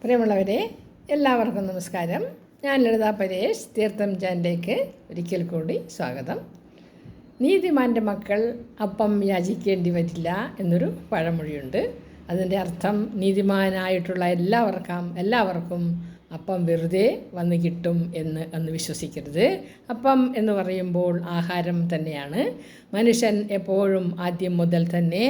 പ്രിയമുള്ളവരെ, എല്ലാവർക്കും നമസ്കാരം. ഞാൻ ലളിത പരേഷ്. തീർത്ഥം ചാനലിലേക്ക് ഒരിക്കൽ കൂടി സ്വാഗതം. നീതിമാൻ്റെ മക്കൾ അപ്പം യാചിക്കേണ്ടി വരില്ല എന്നൊരു പഴമൊഴിയുണ്ട്. അതിൻ്റെ അർത്ഥം നീതിമാനായിട്ടുള്ള എല്ലാവർക്കും അപ്പം വെറുതെ വന്ന് കിട്ടും എന്ന് വിശ്വസിക്കരുത്. അപ്പം എന്ന് പറയുമ്പോൾ ആഹാരം തന്നെയാണ്. മനുഷ്യൻ എപ്പോഴും ആദ്യം മുതൽ തന്നെ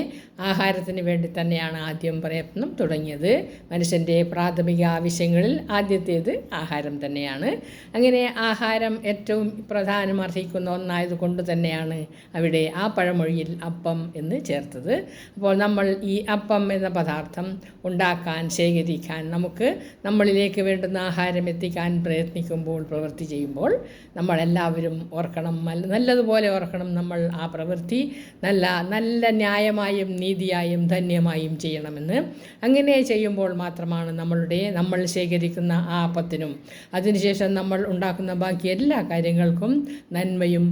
ആഹാരത്തിന് വേണ്ടി തന്നെയാണ് ആദ്യം പ്രയത്നം തുടങ്ങിയത്. മനുഷ്യൻ്റെ പ്രാഥമിക ആവശ്യങ്ങളിൽ ആദ്യത്തേത് ആഹാരം തന്നെയാണ്. അങ്ങനെ ആഹാരം ഏറ്റവും പ്രാധാന്യം അർഹിക്കുന്ന ഒന്നായതുകൊണ്ട് തന്നെയാണ് അവിടെ ആ പഴമൊഴിയിൽ അപ്പം എന്ന് ചേർത്തത്. അപ്പോൾ നമ്മൾ ഈ അപ്പം എന്ന പദാർത്ഥം ഉണ്ടാക്കാൻ, ശേഖരിക്കാൻ, നമുക്ക് നമ്മളിലേക്ക് വേണ്ടുന്ന ആഹാരം എത്തിക്കാൻ പ്രയത്നിക്കുമ്പോൾ, പ്രവൃത്തി ചെയ്യുമ്പോൾ നമ്മളെല്ലാവരും ഓർക്കണം, നല്ലതുപോലെ ഓർക്കണം, നമ്മൾ ആ പ്രവൃത്തി നല്ല ന്യായമായും നീതിയായും ധന്യമായും ചെയ്യണമെന്ന്. അങ്ങനെ ചെയ്യുമ്പോൾ മാത്രമാണ് നമ്മൾ ശേഖരിക്കുന്ന ആ അപ്പത്തിനും അതിനുശേഷം നമ്മൾ ഉണ്ടാക്കുന്ന ബാക്കി എല്ലാ കാര്യങ്ങൾക്കും നന്മയും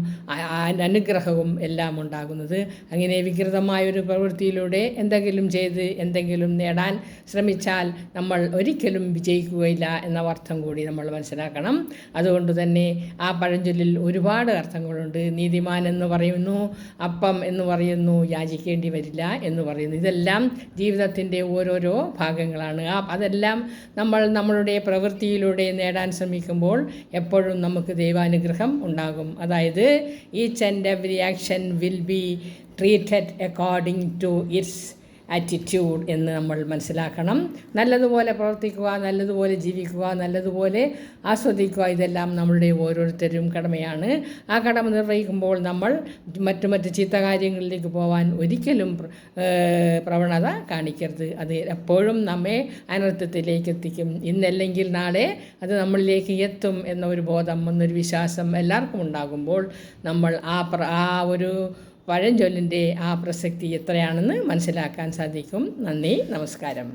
അനുഗ്രഹവും എല്ലാം ഉണ്ടാകുന്നത്. അങ്ങനെ വികൃതമായൊരു പ്രവൃത്തിയിലൂടെ എന്തെങ്കിലും ചെയ്ത് എന്തെങ്കിലും നേടാൻ ശ്രമിച്ചാൽ നമ്മൾ ഒരിക്കലും വിജയിക്കുകയില്ല എന്ന അർത്ഥം കൂടി നമ്മൾ മനസ്സിലാക്കണം. അതുകൊണ്ട് തന്നെ ആ പഴഞ്ചൊല്ലിൽ ഒരുപാട് അർത്ഥങ്ങളുണ്ട്. നീതിമാൻ എന്ന് പറയുന്നു, അപ്പം എന്ന് പറയുന്നു, യാചിക്കേണ്ടി വരില്ല എന്ന് പറയുന്നു. ഇതെല്ലാം ജീവിതത്തിൻ്റെ ഓരോരോ ഭാഗങ്ങളാണ്. അതെല്ലാം നമ്മളുടെ പ്രവൃത്തിയിലൂടെ നേടാൻ ശ്രമിക്കുമ്പോൾ എപ്പോഴും നമുക്ക് ദൈവാനുഗ്രഹം ഉണ്ടാകും. അതായത് each and every action will be treated according to its attitude എന്ന് നമ്മൾ മനസ്സിലാക്കണം. നല്ലതുപോലെ പ്രവർത്തിക്കുക, നല്ലതുപോലെ ജീവിക്കുക, നല്ലതുപോലെ ആസ്വദിക്കുക, ഇതെല്ലാം നമ്മളുടെ ഓരോരുത്തരും കടമയാണ്. ആ കടമ നിർവഹിക്കുമ്പോൾ നമ്മൾ മറ്റു ചീത്ത കാര്യങ്ങളിലേക്ക് പോകാൻ ഒരിക്കലും പ്രവണത കാണിക്കരുത്. അത് എപ്പോഴും നമ്മെ അനർത്ഥത്തിലേക്ക് എത്തിക്കും. ഇന്നല്ലെങ്കിൽ നാളെ അത് നമ്മളിലേക്ക് എത്തും എന്നൊരു ബോധം, എന്നൊരു വിശ്വാസം എല്ലാവർക്കും ഉണ്ടാകുമ്പോൾ നമ്മൾ ആ ഒരു പഴഞ്ചൊല്ലിൻ്റെ ആ പ്രസക്തി എത്രയാണെന്ന് മനസ്സിലാക്കാൻ സാധിക്കും. നന്ദി, നമസ്കാരം.